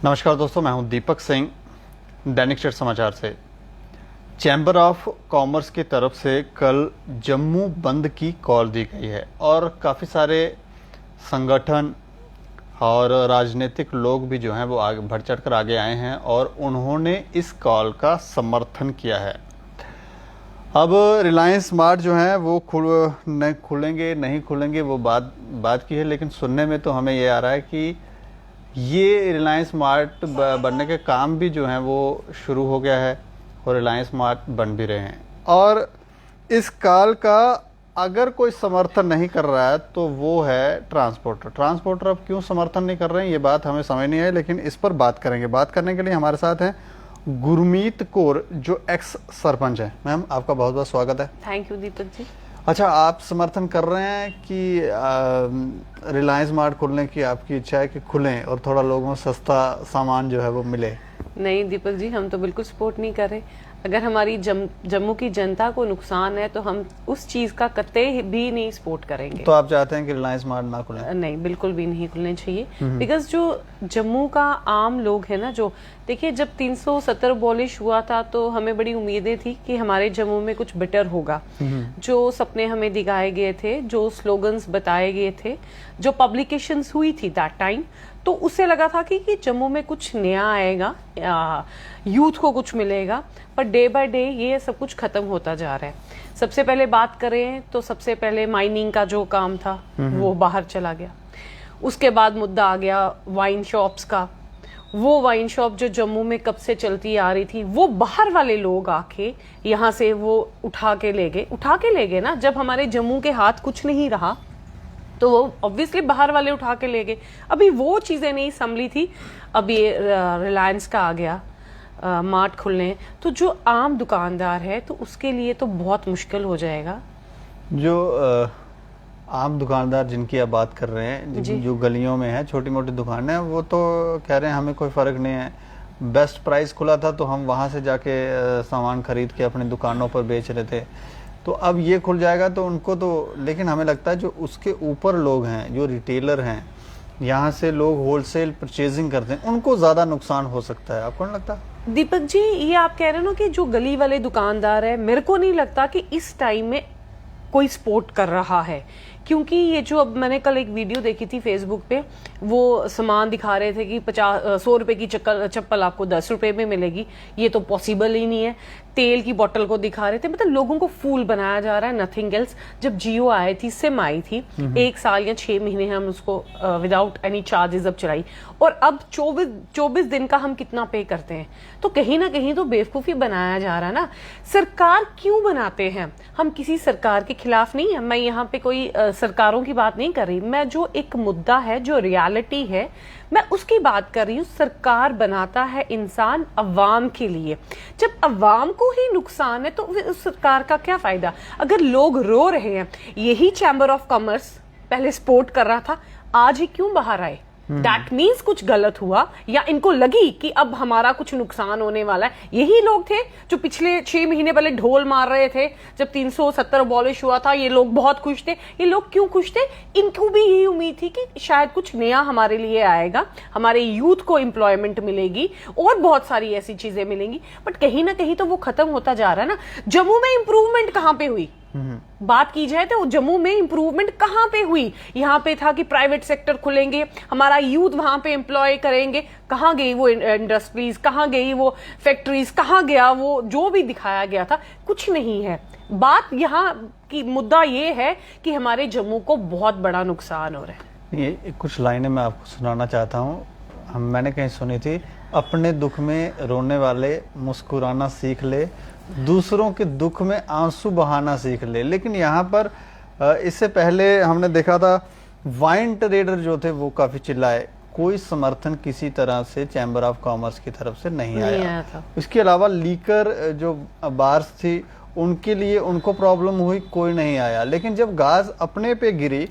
नमस्कार दोस्तों, मैं हूं दीपक सिंह, दैनिक स्टेट समाचार से। चैम्बर ऑफ कॉमर्स की तरफ से कल जम्मू बंद की कॉल दी गई है और काफ़ी सारे संगठन और राजनीतिक लोग भी जो हैं वो आगे बढ़ चढ़ कर आगे आए हैं और उन्होंने इस कॉल का समर्थन किया है। अब रिलायंस स्मार्ट जो है वो खुलेंगे नहीं खुलेंगे वो बात की है, लेकिन सुनने में तो हमें ये आ रहा है कि ये रिलायंस स्मार्ट बनने के काम भी जो हैं वो शुरू हो गया है और रिलायंस स्मार्ट बन भी रहे हैं। और इस कॉल का अगर कोई समर्थन नहीं कर रहा है तो वो है ट्रांसपोर्टर अब क्यों समर्थन नहीं कर रहे हैं ये बात हमें समझ नहीं आई, लेकिन इस पर बात करेंगे। बात करने के लिए हमारे साथ हैं गुरमीत कौर जो एक्स सरपंच है। मैम, आपका बहुत बहुत स्वागत है। Thank you Deepak ji. अच्छा, आप समर्थन कर रहे हैं कि रिलायंस मार्ट खोलने की आपकी इच्छा है कि खुलें और थोड़ा लोगों को सस्ता सामान जो है वो मिले? नहीं दीपक जी, हम तो बिल्कुल सपोर्ट नहीं कर रहे। अगर हमारी जम्मू की जनता को नुकसान है तो हम उस चीज का कतई भी नहीं सपोर्ट करेंगे। तो आप चाहते हैं कि रिलायंस मार्ट ना खुले? नहीं, बिल्कुल भी नहीं खुलने चाहिए। बिकॉज जो जम्मू का आम लोग है ना, जो देखिए जब 370 अबॉलिश हुआ था तो हमें बड़ी उम्मीदें थी कि हमारे जम्मू में कुछ बेटर होगा। जो सपने हमें दिखाए गए थे, जो स्लोगन्स बताए गए थे, जो पब्लिकेशंस हुई थी दैट टाइम, तो उससे लगा था कि जम्मू में कुछ नया आएगा, यूथ को कुछ मिलेगा। पर डे बाय डे ये सब कुछ खत्म होता जा रहा है। सबसे पहले बात करें तो सबसे पहले माइनिंग का जो काम था वो बाहर चला गया। उसके बाद मुद्दा आ गया वाइन शॉप्स का। वो वाइन शॉप जो जम्मू में कब से चलती आ रही थी, वो बाहर वाले लोग आके यहाँ से वो उठा के ले गए ना। जब हमारे जम्मू के हाथ कुछ नहीं रहा तो वो ऑब्वियसली बाहर वाले उठा के ले गए। अभी वो चीजें नहीं संभली थी, अब ये रिलायंस का आ गया, मार्ट खुलने, तो जो आम दुकानदार है तो उसके लिए तो बहुत मुश्किल हो जाएगा। जो आम दुकानदार जिनकी आप बात कर रहे हैं, जो गलियों में है, छोटी मोटी दुकानें, वो तो कह रहे हैं हमें कोई फर्क नहीं है, बेस्ट प्राइस खुला था तो हम वहां से जाके सामान खरीद के अपनी दुकानों पर बेच रहे थे। तो अब ये खुल जाएगा तो उनको तो, लेकिन हमें लगता है जो उसके ऊपर लोग हैं, जो रिटेलर हैं, यहाँ से लोग होलसेल परचेजिंग करते हैं, उनको ज्यादा नुकसान हो सकता है। आपको नहीं लगता? दीपक जी, ये आप कह रहे हो ना कि जो गली वाले दुकानदार है, मेरे को नहीं लगता कि इस टाइम में कोई सपोर्ट कर रहा है। क्योंकि ये जो, अब मैंने कल एक वीडियो देखी थी फेसबुक पे, वो सामान दिखा रहे थे कि 100 रुपए की चप्पल आपको 10 रुपए में मिलेगी। ये तो पॉसिबल ही नहीं है। तेल की बोतल को दिखा रहे थे, मतलब लोगों को फूल बनाया जा रहा है, नथिंग एल्स। जब जियो आई थी, सिम आई थी, 1 साल या 6 महीने हम उसको विदाउट एनी चार्जेस अब चलाई, और अब 24 दिन का हम कितना पे करते हैं। तो कहीं ना कहीं तो बेवकूफी बनाया जा रहा है ना। सरकार क्यों बनाते हैं? हम किसी सरकार के खिलाफ नहीं है, मैं यहाँ पे कोई सरकारों की बात नहीं कर रही, मैं जो एक मुद्दा है, जो रियलिटी है, मैं उसकी बात कर रही हूँ। सरकार बनाता है इंसान अवाम के लिए। जब अवाम को ही नुकसान है तो उस सरकार का क्या फायदा? अगर लोग रो रहे हैं, यही चैम्बर ऑफ कॉमर्स पहले सपोर्ट कर रहा था, आज ही क्यों बाहर आए? दैट मीन्स कुछ गलत हुआ, या इनको लगी कि अब हमारा कुछ नुकसान होने वाला है। यही लोग थे जो पिछले 6 महीने पहले ढोल मार रहे थे जब 370 अबॉलिश हुआ था। ये लोग बहुत खुश थे। ये लोग क्यों खुश थे? इनको भी यही उम्मीद थी कि शायद कुछ नया हमारे लिए आएगा, हमारे यूथ को एम्प्लॉयमेंट मिलेगी और बहुत सारी ऐसी चीजें मिलेंगी। बट कहीं ना कहीं तो वो खत्म होता जा रहा है ना। जम्मू में इंप्रूवमेंट कहाँ पे हुई? बात की जाए तो जम्मू में इंप्रूवमेंट कहां पे हुई? यहां पे था कि प्राइवेट सेक्टर खुलेंगे, हमारा यूथ वहां पे एम्प्लॉय करेंगे। कहां गई वो इंडस्ट्रीज? कहां गई वो फैक्ट्रीज? कहां गया वो जो भी दिखाया गया था? कुछ नहीं है। बात यहाँ की मुद्दा ये है कि हमारे जम्मू को बहुत बड़ा नुकसान हो रहा है। ये कुछ लाइनें मैं आपको सुनाना चाहता हूँ। मैंने कहीं सुनी थी, अपने दुख में रोने वाले मुस्कुराना सीख ले, दूसरों के दुख में आंसू बहाना सीख ले। लेकिन यहाँ पर इससे पहले हमने देखा था वाइन ट्रेडर जो थे वो काफी चिल्लाए, कोई समर्थन किसी तरह से चैम्बर ऑफ कॉमर्स की तरफ से नहीं आया था। इसके अलावा लीकर जो बार्स थी उनके लिए, उनको प्रॉब्लम हुई, कोई नहीं आया। लेकिन जब गाज अपने पे गिरी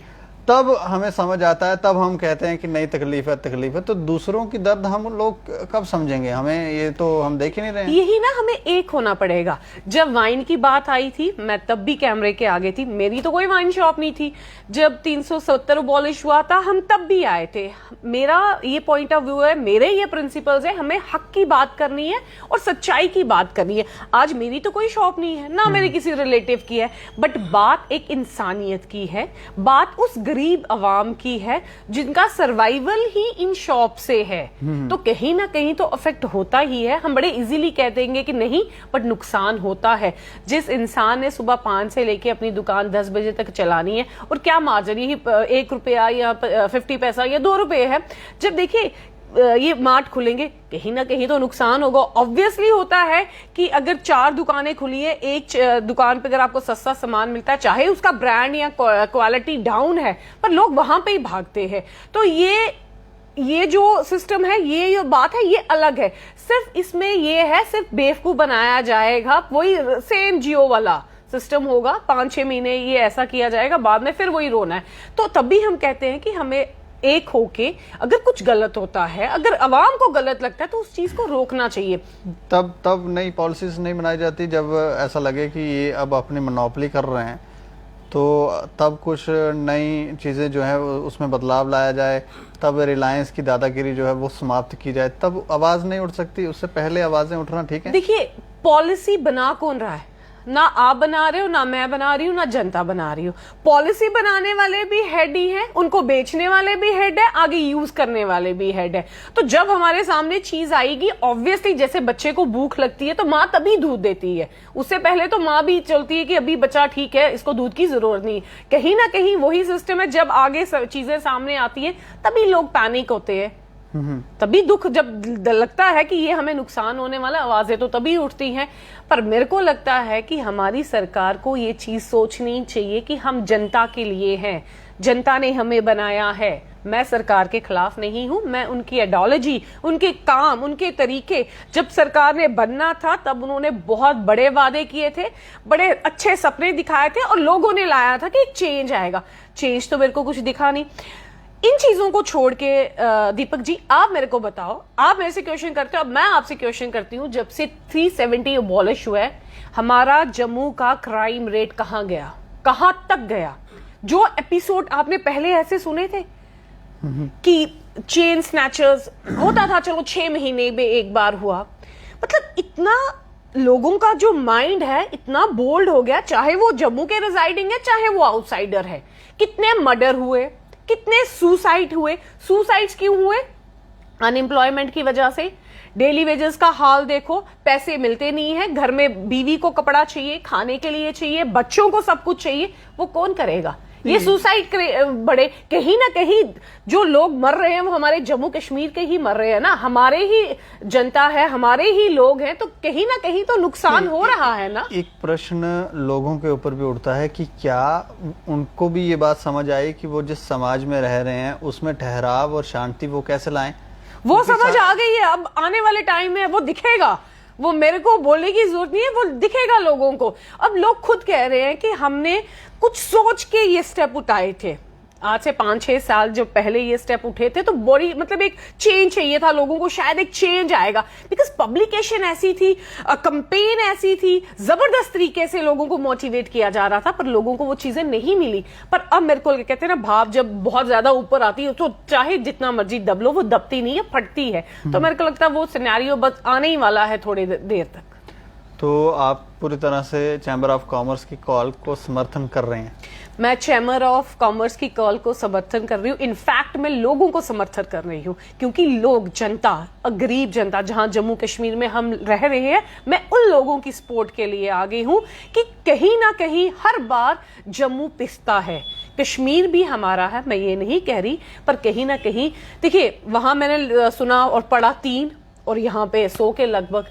तब हमें समझ आता है, तब हम कहते हैं कि नहीं तकलीफ है। तो दूसरों की दर्द हम लोग कब समझेंगे? हमें ये तो हम देख ही नहीं रहे हैं। यही ना, हमें एक होना पड़ेगा। जब वाइन की बात आई थी, मैं तब भी कैमरे के आगे थी, मेरी तो कोई वाइन शॉप नहीं थी। जब 370 अबॉलिश हुआ था, हम तब भी आए थे। मेरा ये पॉइंट ऑफ व्यू है, मेरे ये प्रिंसिपल्स है, हमें हक की बात करनी है और सच्चाई की बात करनी है। आज मेरी तो कोई शॉप नहीं है, ना मेरे किसी रिलेटिव की है, बट बात एक इंसानियत की है, बात उस गरीब अवाम की है जिनका सर्वाइवल ही इन शॉप से है। तो कहीं ना कहीं तो अफेक्ट होता ही है। हम बड़े इजीली कह देंगे कि नहीं, बट नुकसान होता है। जिस इंसान ने सुबह 5 से लेके अपनी दुकान 10 बजे तक चलानी है, और क्या मार्जिन, यही 1 रुपया या 50 पैसा या 2 रुपए है। जब देखिए ये मार्ट खुलेंगे, कहीं ना कहीं तो नुकसान होगा। ऑब्वियसली होता है कि अगर 4 दुकानें खुली है, एक दुकान पे अगर आपको सस्ता सामान मिलता है, चाहे उसका ब्रांड या क्वालिटी डाउन है, पर लोग वहां पे ही भागते हैं। तो ये जो सिस्टम है, ये बात है, ये अलग है। सिर्फ इसमें ये है, सिर्फ बेवकूफ बनाया जाएगा। वही सेम जियो वाला सिस्टम होगा, 5-6 महीने ये ऐसा किया जाएगा, बाद में फिर वही रोना है। तो तब भी हम कहते हैं कि हमें एक होके, अगर कुछ गलत होता है, अगर अवाम को गलत लगता है, तो उस चीज को रोकना चाहिए। तब नई पॉलिसीज नहीं बनाई जाती जब ऐसा लगे कि ये अब अपनी मोनोपोली कर रहे हैं, तो तब कुछ नई चीज़ें जो है उसमें बदलाव लाया जाए, तब रिलायंस की दादागिरी जो है वो समाप्त की जाए, तब आवाज़ नहीं उठ सकती? उससे पहले आवाज़ें उठना ठीक है? देखिए, पॉलिसी बना कौन रहा है? ना आप बना रहे हो, ना मैं बना रही हूँ, ना जनता बना रही हो। पॉलिसी बनाने वाले भी हेड ही हैं, उनको बेचने वाले भी हेड है, आगे यूज करने वाले भी हेड है। तो जब हमारे सामने चीज आएगी, ऑब्वियसली जैसे बच्चे को भूख लगती है तो माँ तभी दूध देती है, उससे पहले तो माँ भी चलती है कि अभी बच्चा ठीक है, इसको दूध की जरूरत नहीं। कहीं ना कहीं वही सिस्टम है, जब आगे चीजें सामने आती है तभी लोग पैनिक होते हैं, तभी दुख जब लगता है कि ये हमें नुकसान होने वाला, आवाजें तो तभी उठती हैं। पर मेरे को लगता है कि हमारी सरकार को ये चीज सोचनी चाहिए कि हम जनता के लिए हैं, जनता ने हमें बनाया है। मैं सरकार के खिलाफ नहीं हूं, मैं उनकी आइडियोलॉजी, उनके काम, उनके तरीके, जब सरकार ने बनना था तब उन्होंने बहुत बड़े वादे किए थे, बड़े अच्छे सपने दिखाए थे, और लोगों ने लाया था कि एक चेंज आएगा। चेंज तो मेरे को कुछ दिखा नहीं। इन चीजों को छोड़ के दीपक जी, आप मेरे को बताओ, आप मेरे से क्वेश्चन करते हो, अब मैं आपसे क्वेश्चन करती हूँ, जब से 370 अबॉलिश हुआ है, हमारा जम्मू का क्राइम रेट कहाँ गया, कहाँ तक गया? जो एपिसोड आपने पहले ऐसे सुने थे कि चेन स्नैचर्स होता था, चलो 6 महीने में एक बार हुआ, मतलब इतना लोगों का जो माइंड है इतना बोल्ड हो गया, चाहे वो जम्मू के रिजाइडिंग है, चाहे वो आउटसाइडर है। कितने मर्डर हुए, कितने सुसाइड हुए? सुसाइड्स क्यों हुए? अनएम्प्लॉयमेंट की वजह से। डेली वेजेस का हाल देखो, पैसे मिलते नहीं है, घर में बीवी को कपड़ा चाहिए, खाने के लिए चाहिए, बच्चों को सब कुछ चाहिए, वो कौन करेगा? ये सुसाइड बड़े, कहीं ना कहीं जो लोग मर रहे हैं वो हमारे जम्मू कश्मीर के ही मर रहे हैं ना, हमारे ही जनता है, हमारे ही लोग हैं, तो कहीं ना कहीं तो नुकसान हो रहा है ना। एक प्रश्न लोगों के ऊपर भी उठता है कि क्या उनको भी ये बात समझ आई कि वो जिस समाज में रह रहे हैं उसमें ठहराव और शांति वो कैसे लाएं? वो समझ आ गई है, अब आने वाले टाइम में वो दिखेगा, वो मेरे को बोलने की जरूरत नहीं है, वो दिखेगा लोगों को। अब लोग खुद कह रहे हैं कि हमने कुछ सोच के ये स्टेप उठाए थे। आज से 5-6 साल जब पहले ये स्टेप उठे थे तो बड़ी, मतलब एक चेंज चाहिए था लोगों को, शायद एक चेंज आएगा, बिकॉज पब्लिकेशन ऐसी थी, कंपेन ऐसी थी, जबरदस्त तरीके से लोगों को मोटिवेट किया जा रहा था, पर लोगों को वो चीजें नहीं मिली। पर अब मेरे को कहते हैं ना, भाव जब बहुत ज्यादा ऊपर आती है तो चाहे जितना मर्जी दब लो, वो दबती नहीं है, फटती है। तो मेरे को लगता है वो सिनेरियो बस आने ही वाला है थोड़ी देर तक। तो आप पूरी तरह से चैम्बर ऑफ कॉमर्स की कॉल को समर्थन कर रहे हैं? मैं चैम्बर ऑफ कॉमर्स की कॉल को समर्थन कर रही हूँ, इनफैक्ट मैं लोगों को समर्थन कर रही हूँ, क्योंकि लोग, जनता, गरीब जनता, जहां जम्मू कश्मीर में हम रह रहे हैं, मैं उन लोगों की सपोर्ट के लिए आ गई हूँ कि कहीं ना कहीं हर बार जम्मू पिसता है। कश्मीर भी हमारा है, मैं ये नहीं कह रही, पर कहीं ना कहीं देखिए, वहां मैंने सुना और पढ़ा 3 और यहाँ पे 100 के लगभग,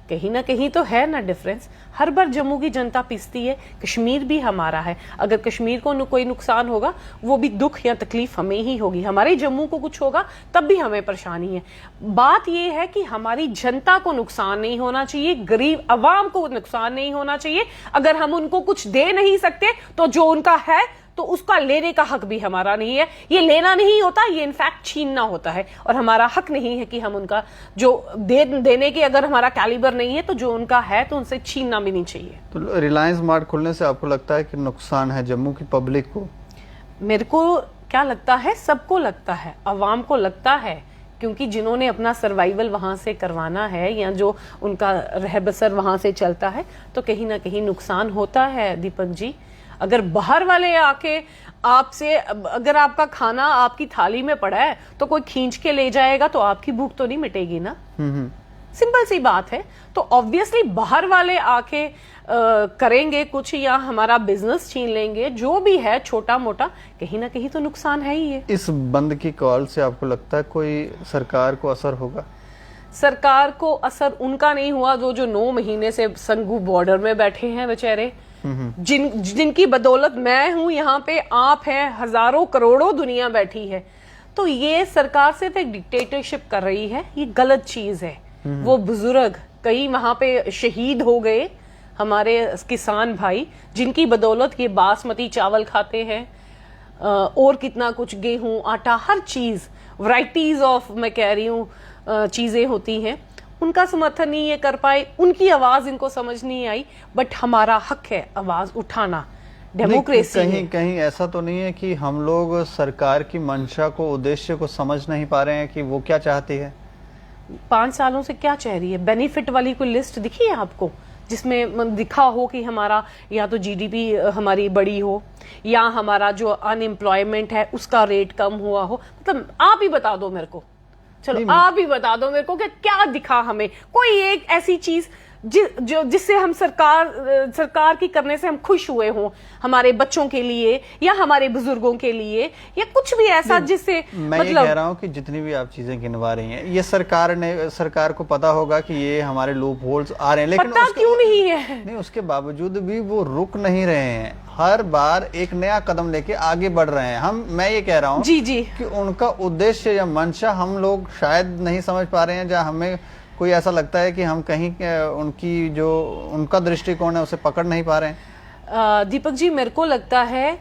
कहीं ना कहीं तो है ना डिफरेंस। हर बार जम्मू की जनता पिसती है, कश्मीर भी हमारा है। अगर कश्मीर को कोई नुकसान होगा, वो भी दुख या तकलीफ हमें ही होगी, हमारे जम्मू को कुछ होगा तब भी हमें परेशानी है। बात यह है कि हमारी जनता को नुकसान नहीं होना चाहिए, गरीब अवाम को नुकसान नहीं होना चाहिए। अगर हम उनको कुछ दे नहीं सकते तो जो उनका है तो उसका लेने का हक भी हमारा नहीं है। ये लेना नहीं होता, ये इनफैक्ट छीनना होता है, और हमारा हक नहीं है कि हम उनका जो देने के अगर हमारा कैलिबर नहीं है तो जो उनका है तो उनसे छीनना भी नहीं चाहिए। तो रिलायंस मार्ट खुलने से आपको लगता है कि नुकसान है जम्मू की पब्लिक को? मेरे को क्या लगता है, सबको लगता है, अवाम को लगता है, क्योंकि जिन्होंने अपना सर्वाइवल वहां से करवाना है या जो उनका रह बसर वहां से चलता है, तो कहीं ना कहीं नुकसान होता है दीपक जी। अगर बाहर वाले आके आपसे, अगर आपका खाना आपकी थाली में पड़ा है तो कोई खींच के ले जाएगा तो आपकी भूख तो नहीं मिटेगी ना। सिंपल सी बात है। तो ऑब्वियसली बाहर वाले आके करेंगे कुछ या हमारा बिजनेस छीन लेंगे, जो भी है छोटा मोटा, कहीं ना कहीं तो नुकसान है ही है। इस बंद की कॉल से आपको लगता है कोई सरकार को असर होगा? सरकार को असर उनका नहीं हुआ जो 9 महीने से संगू बॉर्डर में बैठे हैं बेचारे, जिनकी बदौलत मैं हूं यहाँ पे, आप हैं, हजारों करोड़ों दुनिया बैठी है। तो ये सरकार सिर्फ एक डिक्टेटरशिप कर रही है, ये गलत चीज है। वो बुजुर्ग कई वहां पे शहीद हो गए, हमारे किसान भाई, जिनकी बदौलत ये बासमती चावल खाते हैं, और कितना कुछ, गेहूं, आटा, हर चीज, वैरायटीज ऑफ, मैं कह रही हूँ, चीजें होती हैं, उनका समर्थन नहीं ये कर पाए, उनकी आवाज इनको समझ नहीं आई। बट हमारा हक है आवाज उठाना, डेमोक्रेसी। कहीं कहीं ऐसा तो नहीं है कि हम लोग सरकार की मंशा को, उद्देश्य को समझ नहीं पा रहे हैं कि वो क्या चाहती है? 5 सालों से क्या चाह रही है? बेनिफिट वाली कोई लिस्ट दिखी है आपको जिसमें दिखा हो कि हमारा या तो जीडीपी हमारी बड़ी हो या हमारा जो अनएम्प्लॉयमेंट है उसका रेट कम हुआ हो? मतलब आप ही बता दो मेरे को, चलो आप ही बता दो मेरे को कि क्या दिखा हमें, कोई एक ऐसी चीज जिससे हम सरकार की करने से हम खुश हुए हों, हमारे बच्चों के लिए या हमारे बुजुर्गों के लिए, या कुछ भी ऐसा जिससे मैं ये कह रहा हूँ कि जितनी भी आप चीजें गिनवा रही हैं, ये सरकार को पता होगा कि ये हमारे लूप होल्स आ रहे हैं, लेकिन पता क्यों नहीं है? नहीं, उसके बावजूद भी वो रुक नहीं रहे हैं, हर बार एक नया कदम लेके आगे बढ़ रहे हैं। मैं ये कह रहा हूँ जी कि उनका उद्देश्य या मंशा हम लोग शायद नहीं समझ पा रहे हैं, जहाँ हमें कोई ऐसा लगता है कि हम कहीं उनकी जो उनका दृष्टिकोण है उसे पकड़ नहीं पा रहे हैं। दीपक जी, मेरे को लगता है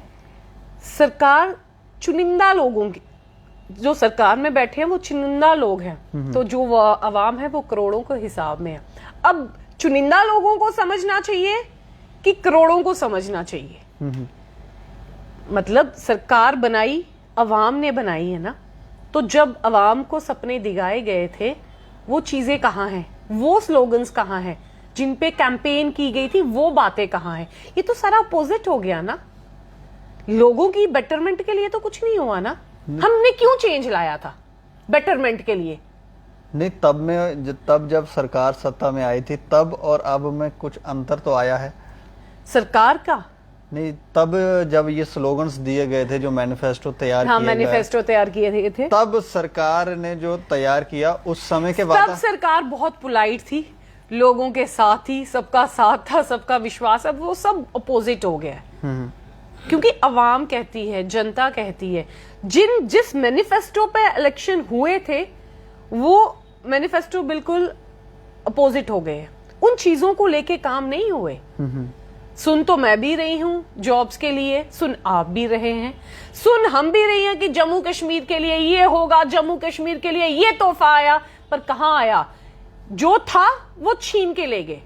सरकार चुनिंदा लोगों की, जो सरकार में बैठे हैं वो चुनिंदा लोग हैं, तो जो अवाम है वो करोड़ों के हिसाब में है। अब चुनिंदा लोगों को समझना चाहिए कि करोड़ों को समझना चाहिए? मतलब सरकार बनाई, अवाम ने बनाई है ना, तो जब अवाम को सपने दिखाए गए थे, वो चीजें कहाँ हैं, वो स्लोगन्स कहाँ हैं, जिन पे कैंपेन की गई थी, वो बातें कहाँ हैं? ये तो सारा अपोजिट हो गया ना। लोगों की बेटरमेंट के लिए तो कुछ नहीं हुआ ना। हमने क्यों चेंज लाया था बेटरमेंट के लिए? नहीं, तब जब सरकार सत्ता में आई थी तब और अब में कुछ अंतर तो आया है सरकार का। नहीं, तब जब ये स्लोगन्स दिए गए थे, जो मैनिफेस्टो तैयार किए मैनिफेस्टो तैयार किए थे, तब सरकार ने जो तैयार किया उस समय के बाद, तब सरकार बहुत पोलाइट थी, लोगों के साथ थी, सबका साथ था, सबका विश्वास। अब वो सब अपोजिट हो गया है, क्योंकि अवाम कहती है, जनता कहती है। जिस मैनिफेस्टो पे इलेक्शन हुए थे वो मैनिफेस्टो बिल्कुल अपोजिट हो गए, उन चीजों को लेके काम नहीं हुए। सुन तो मैं भी रही हूं जॉब्स के लिए, सुन आप भी रहे हैं, सुन हम भी रही हैं कि जम्मू कश्मीर के लिए ये होगा, जम्मू कश्मीर के लिए ये तोहफा आया, पर कहां आया? जो था वो छीन के ले गए।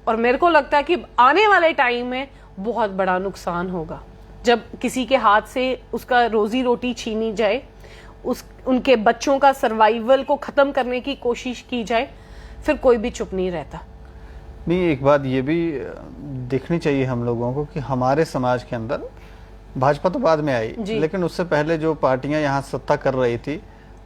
और मेरे को लगता है कि आने वाले टाइम में बहुत बड़ा नुकसान होगा, जब किसी के हाथ से उसका रोजी रोटी छीनी जाए, उनके बच्चों का सर्वाइवल को खत्म करने की कोशिश की जाए, फिर कोई भी चुप नहीं रहता। नहीं, एक बात ये भी देखनी चाहिए हम लोगों को कि हमारे समाज के अंदर, भाजपा तो बाद में आई, लेकिन उससे पहले जो पार्टियां यहाँ सत्ता कर रही थी,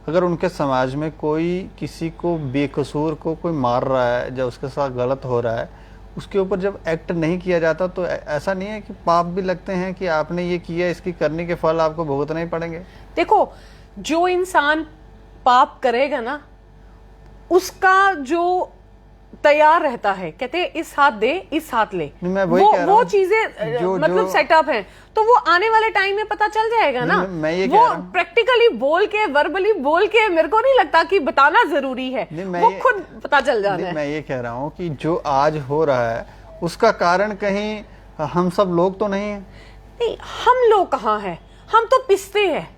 अगर उनके समाज में कोई किसी को बेकसूर को कोई मार रहा है, जब उसके साथ गलत हो रहा है, उसके ऊपर जब एक्ट नहीं किया जाता, तो ऐसा नहीं है कि पाप भी लगते हैं कि आपने ये किया, इसकी करने के फल आपको भुगतने ही पड़ेंगे? देखो, जो इंसान पाप करेगा ना, उसका जो तैयार रहता है, कहते हैं इस हाथ दे इस हाथ ले, वो चीजें मतलब सेटअप है, तो वो आने वाले टाइम में पता चल जाएगा ना। वो प्रैक्टिकली बोल के, वर्बली बोल के, मेरे को नहीं लगता कि बताना जरूरी है, वो खुद पता चल जाना है। मैं ये कह रहा हूँ कि जो आज हो रहा है उसका कारण कहीं हम सब लोग तो नहीं है। नहीं, हम लोग कहाँ हैं, हम तो पिसते हैं,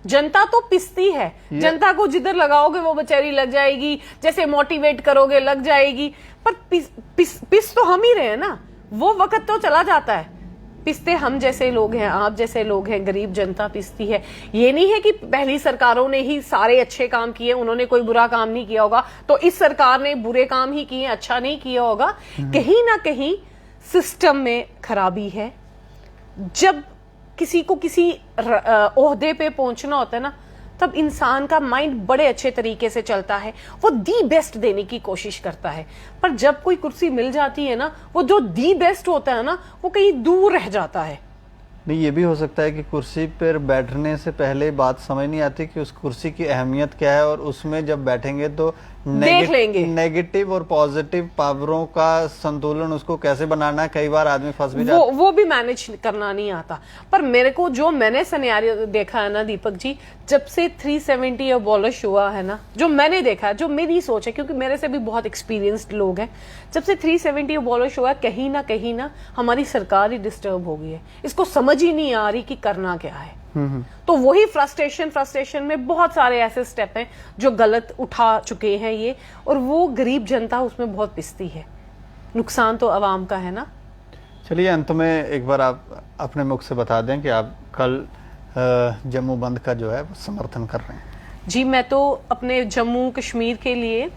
जनता तो पिसती है। जनता को जिधर लगाओगे वो बेचारी लग जाएगी, जैसे मोटिवेट करोगे लग जाएगी, पर पिस तो हम ही रहे हैं ना। वो वक्त तो चला जाता है, पिसते हम जैसे लोग हैं, आप जैसे लोग हैं, गरीब जनता पिसती है। ये नहीं है कि पहली सरकारों ने ही सारे अच्छे काम किए, उन्होंने कोई बुरा काम नहीं किया होगा, तो इस सरकार ने बुरे काम ही किए, अच्छा नहीं किया होगा। कहीं ना कहीं सिस्टम में खराबी है। जब किसी को किसी ओहदे पे पहुंचना होता है ना, तब इंसान का माइंड बड़े अच्छे तरीके से चलता है, वो दी बेस्ट देने की कोशिश करता है। पर जब कोई कुर्सी मिल जाती है ना, वो जो दी बेस्ट होता है ना, वो कहीं दूर रह जाता है। नहीं, ये भी हो सकता है कि कुर्सी पर बैठने से पहले बात समझ नहीं आती कि उस कुर्सी की अहमियत क्या है, और उसमें जब बैठेंगे तो देख लेंगे नेगेटिव और पॉजिटिव पावरों का संतुलन उसको कैसे बनाना है। कई बार आदमी फंस भी जाता है, वो भी मैनेज करना नहीं आता। पर मेरे को जो मैंने सिनेरियो देखा है ना दीपक जी, जब से 370 अबॉलिश हुआ है ना, जो मैंने देखा है, जो मेरी सोच है, क्योंकि मेरे से भी बहुत एक्सपीरियंस्ड लोग हैं, जब से 370 अबॉलिश हुआ, कहीं ना हमारी सरकार ही डिस्टर्ब हो गई है। इसको समझ ही नहीं आ रही कि करना क्या है। तो वही फ्रस्ट्रेशन में बहुत सारे ऐसे स्टेप हैं जो गलत उठा चुके हैं ये, और वो गरीब जनता उसमें बहुत पिसती है। नुकसान तो आवाम का है ना। चलिए, अंत में एक बार आप अपने मुख से बता दें कि आप कल जम्मू बंद का जो है वो समर्थन कर रहे हैं। जी, मैं तो अपने जम्मू कश्मीर के लिए,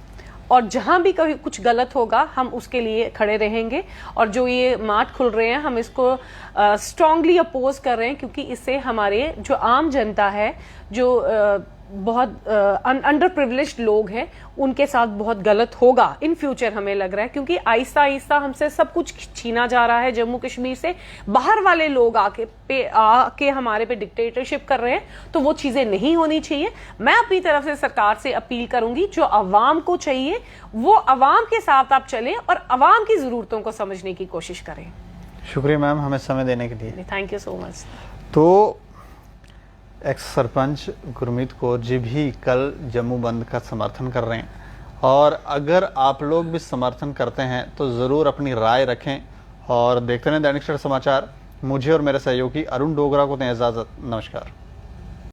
और जहां भी कभी कुछ गलत होगा हम उसके लिए खड़े रहेंगे। और जो ये मार्ट खुल रहे हैं, हम इसको स्ट्रांगली अपोज कर रहे हैं, क्योंकि इससे हमारे जो आम जनता है, जो बहुत अंडर प्रिविलेज्ड लोग हैं, उनके साथ बहुत गलत होगा इन फ्यूचर, हमें लग रहा है। क्योंकि आहिस्ता आहिस्ता हमसे सब कुछ छीना जा रहा है जम्मू कश्मीर से। बाहर वाले लोग आके हमारे पे डिक्टेटरशिप कर रहे हैं, तो वो चीजें नहीं होनी चाहिए। मैं अपनी तरफ से सरकार से अपील करूंगी, जो अवाम को चाहिए वो अवाम के साथ आप चलें और अवाम की जरूरतों को समझने की कोशिश करें। शुक्रिया मैम, हमें समय देने के लिए। Thank you so much. तो एक्स सरपंच गुरमीत कौर जी भी कल जम्मू बंद का समर्थन कर रहे हैं, और अगर आप लोग भी समर्थन करते हैं तो ज़रूर अपनी राय रखें और देखते रहें दैनिक सवेरा समाचार। मुझे और मेरे सहयोगी अरुण डोगरा को दें इजाज़त। नमस्कार।